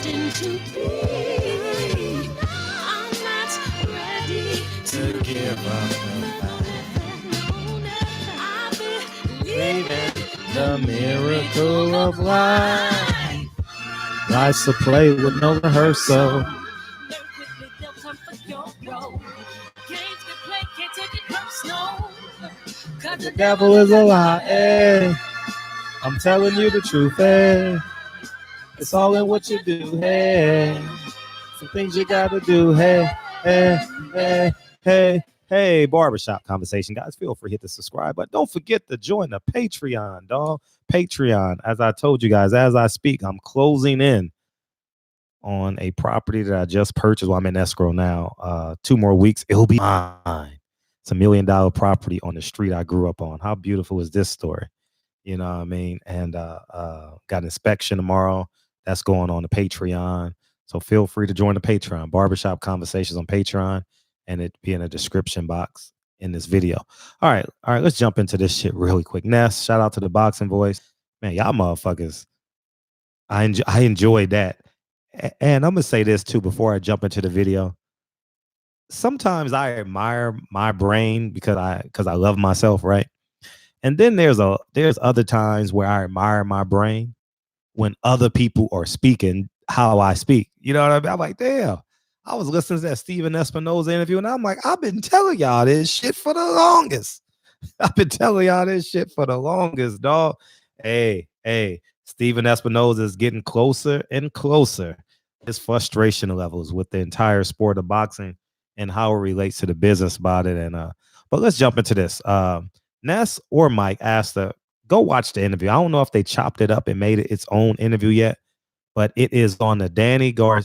destined to be. I'm not ready to give up the fight. I believe in the miracle of life. Life's a play with no rehearsal. Learn quickly, they'll come for your role. Games get played, can't take it personal. 'Cause The devil is a lie. Eh. I'm telling you the truth. Eh. It's all in what you do. Hey, some things you gotta do. Hey, hey, hey, hey. Hey, barbershop conversation, guys. Feel free to hit the subscribe, but don't forget to join the Patreon, dog. Patreon. As I told you guys, as I speak, I'm closing in on a property that I just purchased. Well, I'm in escrow now. 2 more weeks, it'll be mine. It's $1 million property on the street I grew up on. How beautiful is this story? You know what I mean? And got an inspection tomorrow. That's going on the Patreon. So feel free to join the Patreon. Barbershop Conversations on Patreon, and it be in the description box in this video. All right, let's jump into this shit really quick. Ness, shout out to the Boxing Voice. Man, y'all motherfuckers. I enjoyed that. And I'm gonna say this too before I jump into the video. Sometimes I admire my brain because I love myself, right? And then there's other times where I admire my brain when other people are speaking how I speak. You know what I mean? I'm like, damn. I was listening to that Steven Espinoza interview, and I'm like, I've been telling y'all this shit for the longest. I've been telling y'all this shit for the longest, dog. Hey, Steven Espinoza is getting closer and closer. His frustration levels with the entire sport of boxing and how it relates to the business about it. And but let's jump into this. Ness or Mike asked to go watch the interview. I don't know if they chopped it up and made it its own interview yet, but it is on the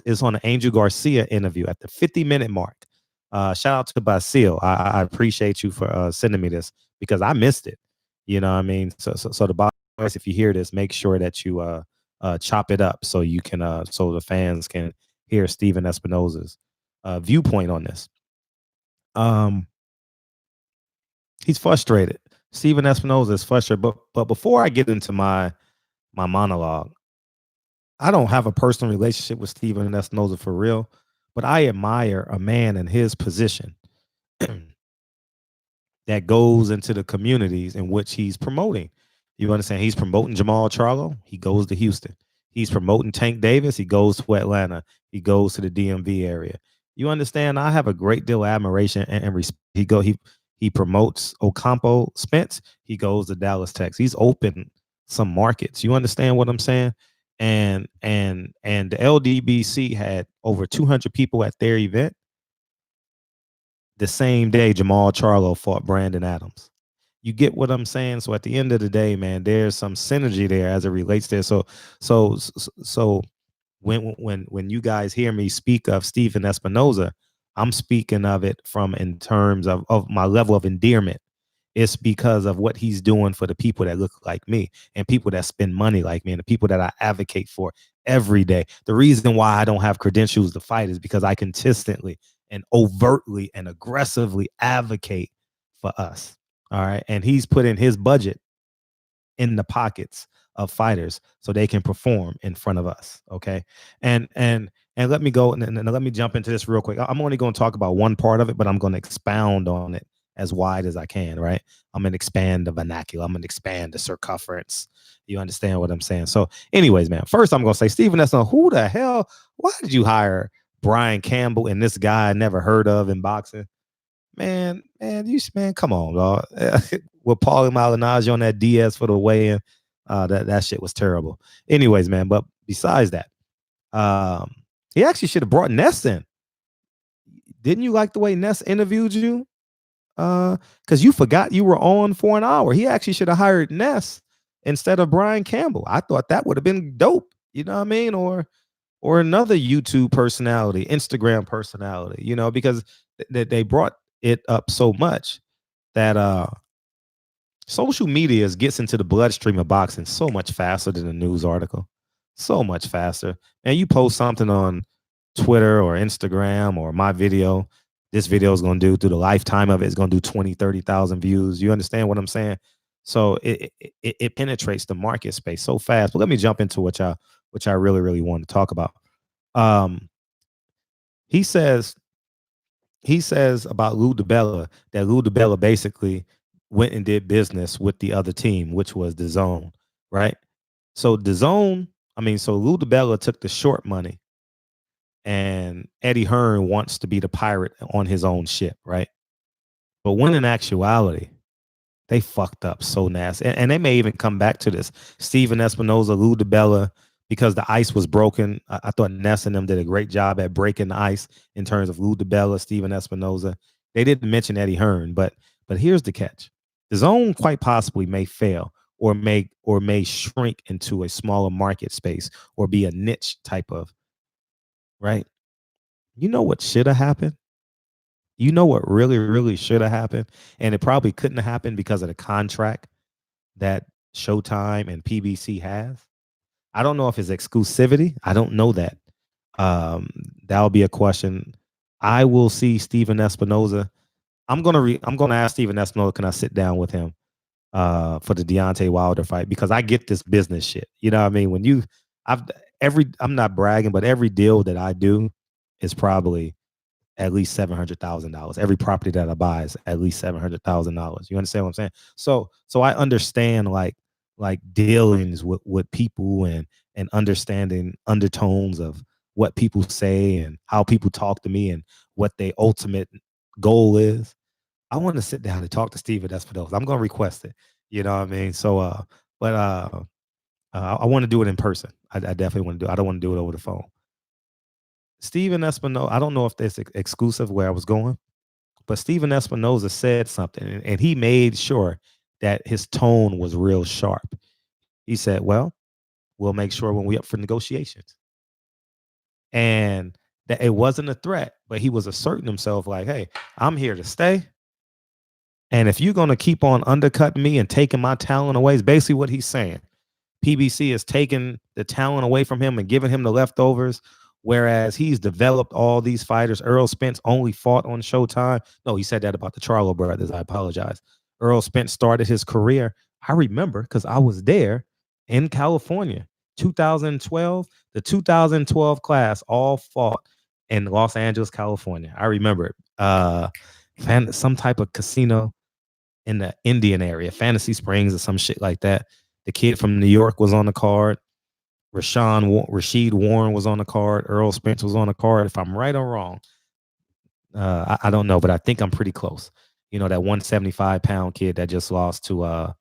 it's on the Angel Garcia interview at the 50-minute mark. Shout out to Basil. I appreciate you for sending me this because I missed it. You know what I mean? So the boss, if you hear this, make sure that you chop it up so you can so the fans can hear Steven Espinoza's viewpoint on this. He's frustrated. Steven Espinoza is frustrated. But before I get into my monologue, I don't have a personal relationship with Steven Espinoza for real, but I admire a man in his position that goes into the communities in which he's promoting. You understand? He's promoting Jamal Charlo. He goes to Houston. He's promoting Tank Davis. He goes to Atlanta. He goes to the DMV area. You understand? I have a great deal of admiration and respect. He promotes Ocampo Spence. He goes to Dallas, Texas. He's opened some markets. You understand what I'm saying? And the LDBC had over 200 people at their event the same day Jamal Charlo fought Brandon Adams. You get what I'm saying? So at the end of the day, man, there's some synergy there as it relates there. So when you guys hear me speak of Steven Espinoza, I'm speaking of it from in terms of my level of endearment. It's because of what he's doing for the people that look like me and people that spend money like me and the people that I advocate for every day. The reason why I don't have credentials to fight is because I consistently and overtly and aggressively advocate for us. All right. And he's put in his budget in the pockets of fighters so they can perform in front of us. Okay. And let me go and let me jump into this real quick. I'm only going to talk about one part of it, but I'm going to expound on it as wide as I can, right? I'm going to expand the vernacular. I'm going to expand the circumference. You understand what I'm saying? So anyways, man, first I'm going to say, Steven, that's not who the hell, why did you hire Brian Campbell and this guy I never heard of in boxing? Man, come on, dog. With Paulie Malignaggi on that DS for the weigh-in, that shit was terrible. Anyways, man, but besides that, he actually should have brought Ness in. Didn't you like the way Ness interviewed you? Because you forgot you were on for an hour. He actually should have hired Ness instead of Brian Campbell. I thought that would have been dope. You know what I mean? Or another YouTube personality, Instagram personality, you know, because they brought it up so much that social media gets into the bloodstream of boxing so much faster than a news article. So much faster. And you post something on Twitter or Instagram or my video, this video is going to do through the lifetime of it, it's going to do 20, 30,000 views. You understand what I'm saying? So it penetrates the market space so fast. But let me jump into which I really, really want to talk about. Um, he says about Lou Dibella that Lou Dibella basically went and did business with the other team, which was the Zone, right? So the Zone, so Lou Dibella took the short money, and Eddie Hearn wants to be the pirate on his own ship, right? But when in actuality, they fucked up so nasty. And they may even come back to this. Steven Espinoza, Lou Dibella, because the ice was broken. I thought Ness and them did a great job at breaking the ice in terms of Lou Dibella, Steven Espinoza. They didn't mention Eddie Hearn, but here's the catch. The Zone quite possibly may fail or may shrink into a smaller market space or be a niche type of, right? You know what should have happened? You know what really, really should have happened? And it probably couldn't have happened because of the contract that Showtime and PBC has. I don't know if it's exclusivity. I don't know that. That'll be a question. I will see Steven Espinoza. I'm gonna ask Steven Espinoza, can I sit down with him for the Deontay Wilder fight? Because I get this business shit. You know what I mean? I'm not bragging, but every deal that I do is probably at least $700,000. Every property that I buy is at least $700,000. You understand what I'm saying? So I understand like dealings with people and understanding undertones of what people say and how people talk to me and what their ultimate goal is. I want to sit down and talk to Steven Espinosa. I'm going to request it. You know what I mean? So, but I want to do it in person. I definitely want to do it. I don't want to do it over the phone. Steven Espinosa, I don't know if that's exclusive where I was going, but Steven Espinosa said something, and he made sure that his tone was real sharp. He said, well, we'll make sure when we up for negotiations. And that it wasn't a threat, but he was asserting himself like, hey, I'm here to stay. And if you're going to keep on undercutting me and taking my talent away, is basically what he's saying. PBC is taking the talent away from him and giving him the leftovers, whereas he's developed all these fighters. Errol Spence only fought on Showtime. No, he said that about the Charlo brothers. I apologize. Errol Spence started his career. I remember because I was there in California, 2012. The 2012 class all fought in Los Angeles, California. I remember it. Some type of casino in the Indian area, Fantasy Springs or some shit like that. The kid from New York was on the card. Rasheed Warren was on the card. Errol Spence was on the card. If I'm right or wrong, I don't know, but I think I'm pretty close. You know, that 175-pound kid that just lost to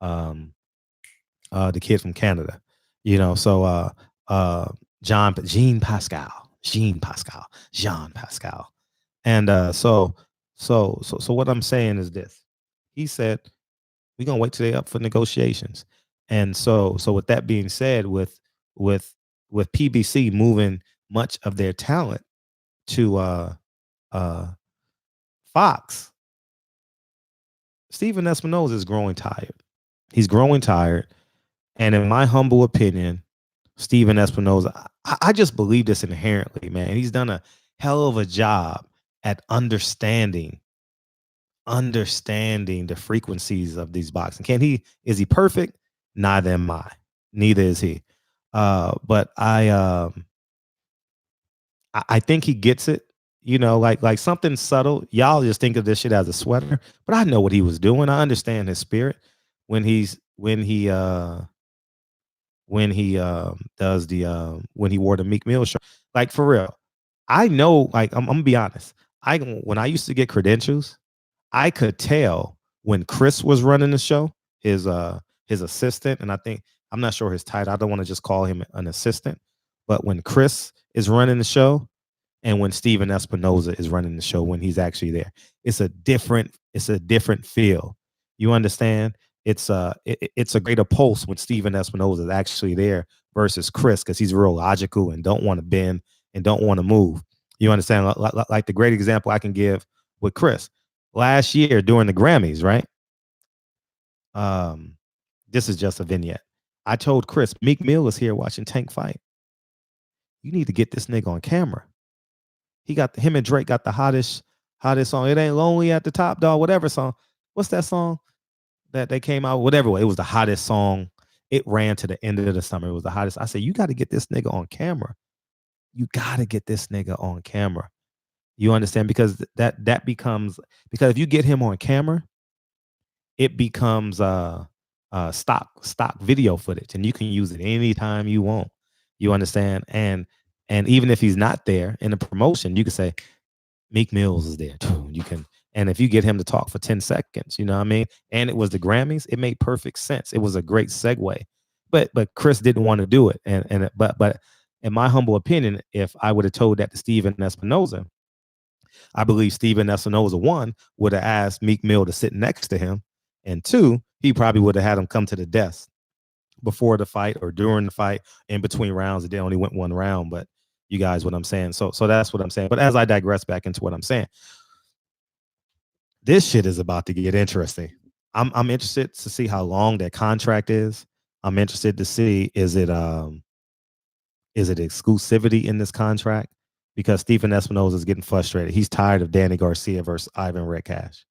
the kid from Canada. You know, so Jean Pascal. And so what I'm saying is this. He said, we're gonna wait till they up for negotiations. And so with that being said, with PBC moving much of their talent to Fox, Steven Espinosa is growing tired. He's growing tired. And in my humble opinion, Steven Espinosa, I just believe this inherently, man. He's done a hell of a job at understanding the frequencies of these boxing. Is he perfect? Neither am I. Neither is he. But I think he gets it. You know, like something subtle. Y'all just think of this shit as a sweater, but I know what he was doing. I understand his spirit when he does the when he wore the Meek Mill shirt. Like for real, I know. Like I'm gonna be honest. When I used to get credentials, I could tell when Chris was running the show, his assistant, and I'm not sure his title. I don't want to just call him an assistant, but when Chris is running the show and when Steven Espinosa is running the show, when he's actually there, it's a different feel. You understand? It's a greater pulse when Steven Espinosa is actually there versus Chris, because he's real logical and don't want to bend and don't want to move. You understand? Like the great example I can give with Chris last year during the Grammys, right? This is just a vignette. I told Chris, Meek Mill is here watching Tank fight. You need to get this nigga on camera. Him and Drake got the hottest song. It ain't lonely at the top, dog. Whatever song. What's that song that they came out? Whatever. It was the hottest song. It ran to the end of the summer. It was the hottest. I said, you got to get this nigga on camera. You gotta get this nigga on camera. You understand? Because that becomes, because if you get him on camera, it becomes stock video footage, and you can use it anytime you want. You understand? And even if he's not there in the promotion, you can say Meek Mills is there too. You can, and if you get him to talk for 10 seconds, you know what I mean? And it was the Grammys, it made perfect sense. It was a great segue. But Chris didn't want to do it. But in my humble opinion, if I would have told that to Steven Espinoza, I believe Steven Espinoza, one, would have asked Meek Mill to sit next to him. And two, he probably would have had him come to the desk before the fight or during the fight, in between rounds. They only went one round, but you guys, what I'm saying. So that's what I'm saying. But as I digress back into what I'm saying, this shit is about to get interesting. I'm interested to see how long that contract is. I'm interested to see, is it exclusivity in this contract? Because Stephen Espinoza is getting frustrated. He's tired of Danny Garcia versus Ivan Redcash.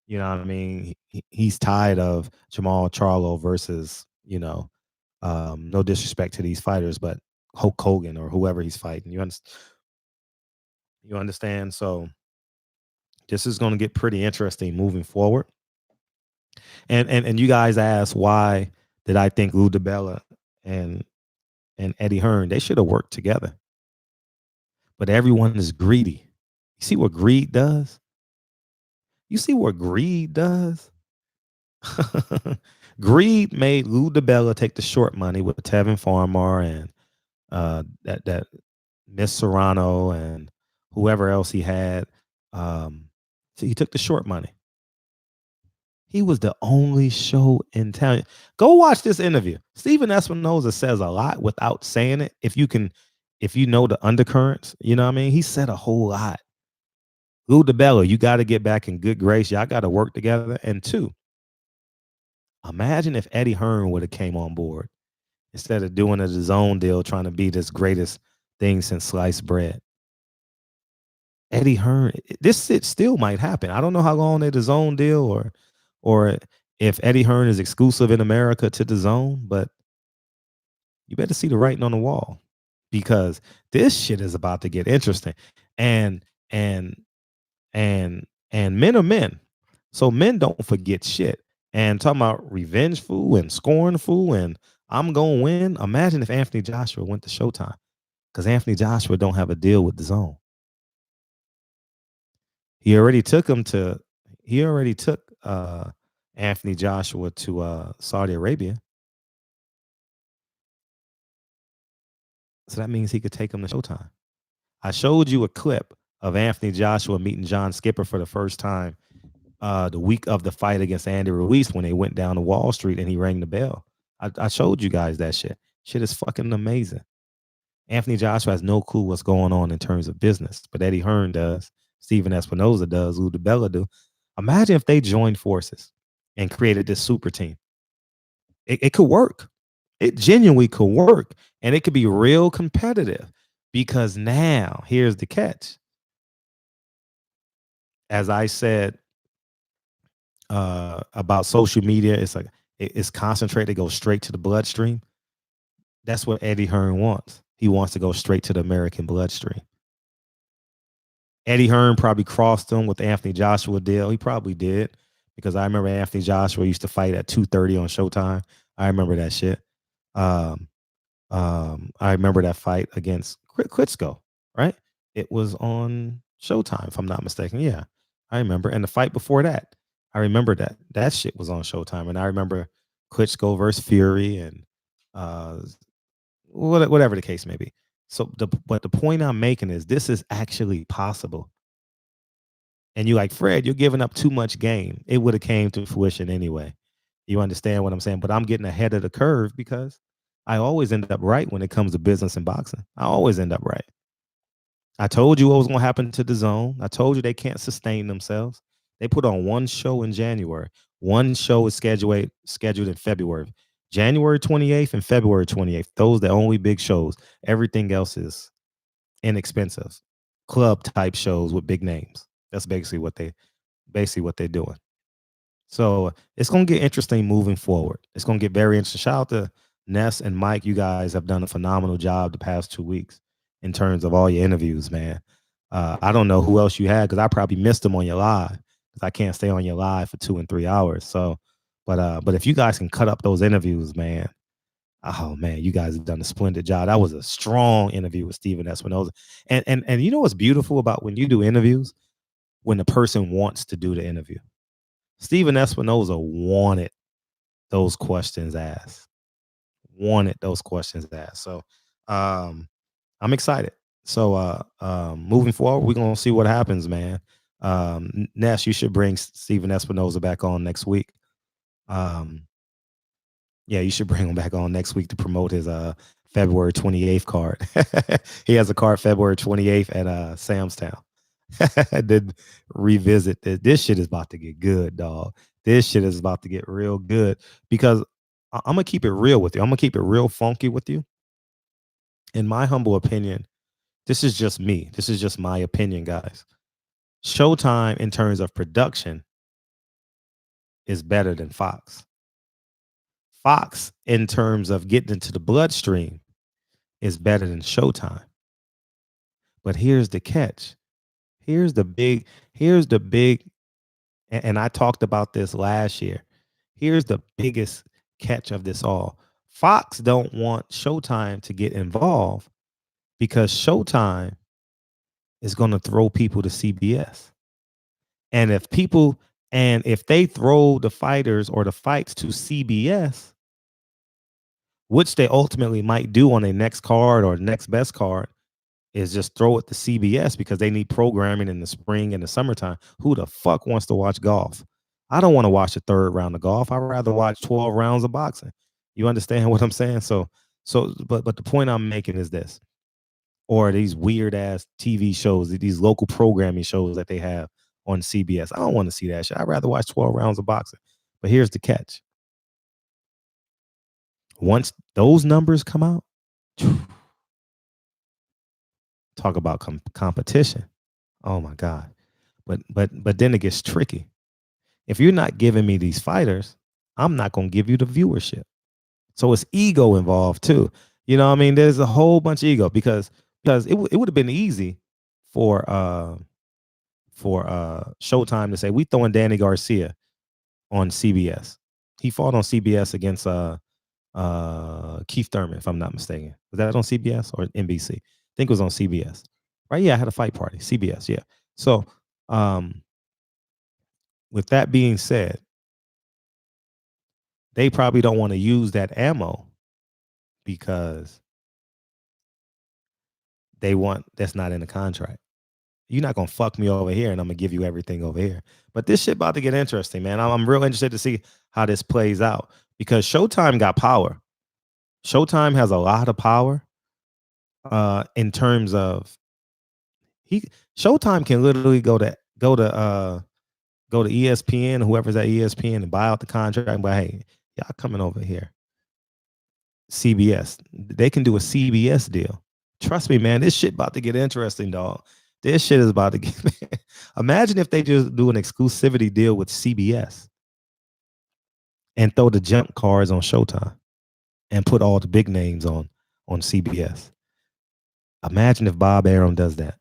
You know what I mean? He's tired of Jamal Charlo versus, no disrespect to these fighters, but Hulk Hogan or whoever he's fighting. You understand? So this is going to get pretty interesting moving forward. And you guys asked, why did I think Lou DiBella and Eddie Hearn, they should have worked together. But everyone is greedy. You see what greed does? You see what greed does? Greed made Lou DiBella take the short money with Tevin Farmer and that Miss Serrano and whoever else he had. So he took the short money. He was the only show in town. Go watch this interview. Stephen Espinoza says a lot without saying it. If you know the undercurrents, you know what I mean? He said a whole lot. Lou DiBella, you got to get back in good grace. Y'all got to work together. And two, imagine if Eddie Hearn would have came on board instead of doing a DAZN deal, trying to be this greatest thing since sliced bread. Eddie Hearn, this shit still might happen. I don't know how long they DAZN deal or if Eddie Hearn is exclusive in America to DAZN, but you better see the writing on the wall, because this shit is about to get interesting. And men are men. So men don't forget shit. And talking about revengeful and scornful and I'm gonna win. Imagine if Anthony Joshua went to Showtime, because Anthony Joshua don't have a deal with DAZN. He already took Anthony Joshua to Saudi Arabia. So that means he could take him to Showtime. I showed you a clip of Anthony Joshua meeting John Skipper for the first time the week of the fight against Andy Ruiz, when they went down to Wall Street and he rang the bell. I showed you guys that shit. Shit is fucking amazing. Anthony Joshua has no clue what's going on in terms of business, but Eddie Hearn does. Stephen Espinoza does. Lou DiBella do. Imagine if they joined forces and created this super team. It could work. It genuinely could work. And it could be real competitive, because now here's the catch. As I said about social media, it's like it's concentrated, goes straight to the bloodstream. That's what Eddie Hearn wants. He wants to go straight to the American bloodstream. Eddie Hearn probably crossed him with the Anthony Joshua deal. He probably did, because I remember Anthony Joshua used to fight at 2:30 on Showtime. I remember that shit. I remember that fight against Klitschko, right? It was on Showtime, if I'm not mistaken. Yeah, I remember. And the fight before that, I remember that shit was on Showtime. And I remember Klitschko versus Fury and whatever the case may be. So but the point I'm making is this is actually possible. And you like, Fred, you're giving up too much game. It would have came to fruition anyway. You understand what I'm saying? But I'm getting ahead of the curve, because I always end up right when it comes to business and boxing. I always end up right. I told you what was going to happen to DAZN. I told you they can't sustain themselves. They put on one show in January. One show is scheduled in February. January 28th and February 28th. Those are the only big shows. Everything else is inexpensive. Club type shows with big names. That's basically what they're doing. So it's going to get interesting moving forward. It's going to get very interesting. Shout out to Ness and Mike. You guys have done a phenomenal job the past 2 weeks. in terms of all your interviews, man. I don't know who else you had because I probably missed them on your live because I can't stay on your live for 2 and 3 hours. So, but if you guys can cut up those interviews, man. Oh man, you guys have done a splendid job. That was a strong interview with Stephen Espinoza. And you know what's beautiful about when you do interviews? When the person wants to do the interview. Stephen Espinoza wanted those questions asked. Wanted those questions asked. So I'm excited. So moving forward, we're gonna see what happens, man. Ness, you should bring Stephen Espinoza back on next week. Yeah, you should bring him back on next week to promote his February 28th card. He has a card February 28th at Sam's Town. Then revisit this. This shit is about to get good, dog. This shit is about to get real good because I'm gonna keep it real with you. I'm gonna keep it real funky with you. In my humble opinion, this is just me. This is just my opinion, guys. Showtime, in terms of production, is better than Fox. Fox, in terms of getting into the bloodstream, is better than Showtime. But here's the catch. Here's the big, and I talked about this last year. Here's the biggest catch of this all. Fox don't want Showtime to get involved because Showtime is going to throw people to CBS. And if they throw the fighters or the fights to CBS, which they ultimately might do on their next card or next best card, is just throw it to CBS because they need programming in the spring and the summertime. Who the fuck wants to watch golf? I don't want to watch the third round of golf. I'd rather watch 12 rounds of boxing. You understand what I'm saying? But the point I'm making is this, or these weird ass TV shows, these local programming shows that they have on CBS. I don't want to see that shit. I'd rather watch 12 rounds of boxing. But here's the catch. Once those numbers come out, talk about competition. Oh my God. But then it gets tricky. If you're not giving me these fighters, I'm not going to give you the viewership. So it's ego involved too. You know what I mean? There's a whole bunch of ego because it would have been easy for Showtime to say, we throwing Danny Garcia on CBS. He fought on CBS against Keith Thurman, if I'm not mistaken. Was that on CBS or NBC? I think it was on CBS. Right? Yeah, I had a fight party. CBS, yeah. So with that being said, they probably don't want to use that ammo because that's not in the contract. You're not going to fuck me over here and I'm going to give you everything over here. But this shit about to get interesting, man. I'm real interested to see how this plays out because Showtime got power. Showtime has a lot of power in terms of Showtime can literally go to ESPN, whoever's at ESPN, and buy out the contract and buy, hey, y'all coming over here. CBS. They can do a CBS deal. Trust me, man, this shit about to get interesting, dog. This shit is about to get imagine if they just do an exclusivity deal with CBS and throw the jump cards on Showtime and put all the big names on CBS. Imagine if Bob Arum does that.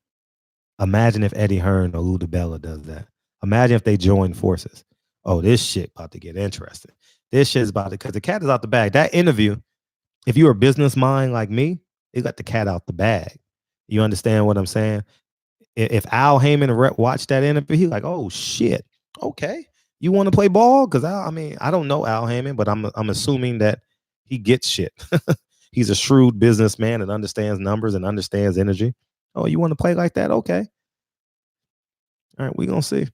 Imagine if Eddie Hearn or Lou Dibella does that. Imagine if they join forces. Oh, this shit about to get interesting. This shit is about to, because the cat is out the bag. That interview, if you're a business mind like me, it got the cat out the bag. You understand what I'm saying? If Al Heyman watched that interview, he's like, oh shit, okay. You want to play ball? Because I don't know Al Heyman, but I'm assuming that he gets shit. He's a shrewd businessman and understands numbers and understands energy. Oh, you want to play like that? Okay. All right, we're gonna see.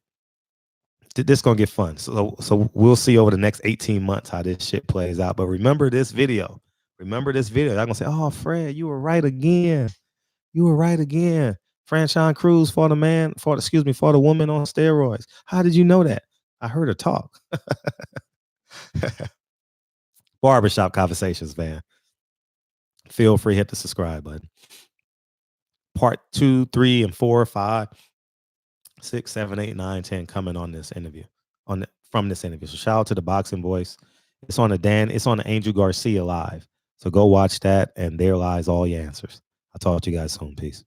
This gonna get fun. So we'll see over the next 18 months how this shit plays out. But remember this video. Remember this video. I'm gonna say, oh, Fred, you were right again. You were right again. Franchon Cruz fought the woman on steroids. How did you know that? I heard her talk. Barbershop Conversations, man. Feel free, hit the subscribe button. Part 2, 3, and 4, 5, 6, 7, 8, 9, 10 coming on this interview. From this interview. So shout out to the Boxing Voice. It's on the Angel Garcia live. So go watch that, and there lies all your answers. talk to you guys soon. Peace.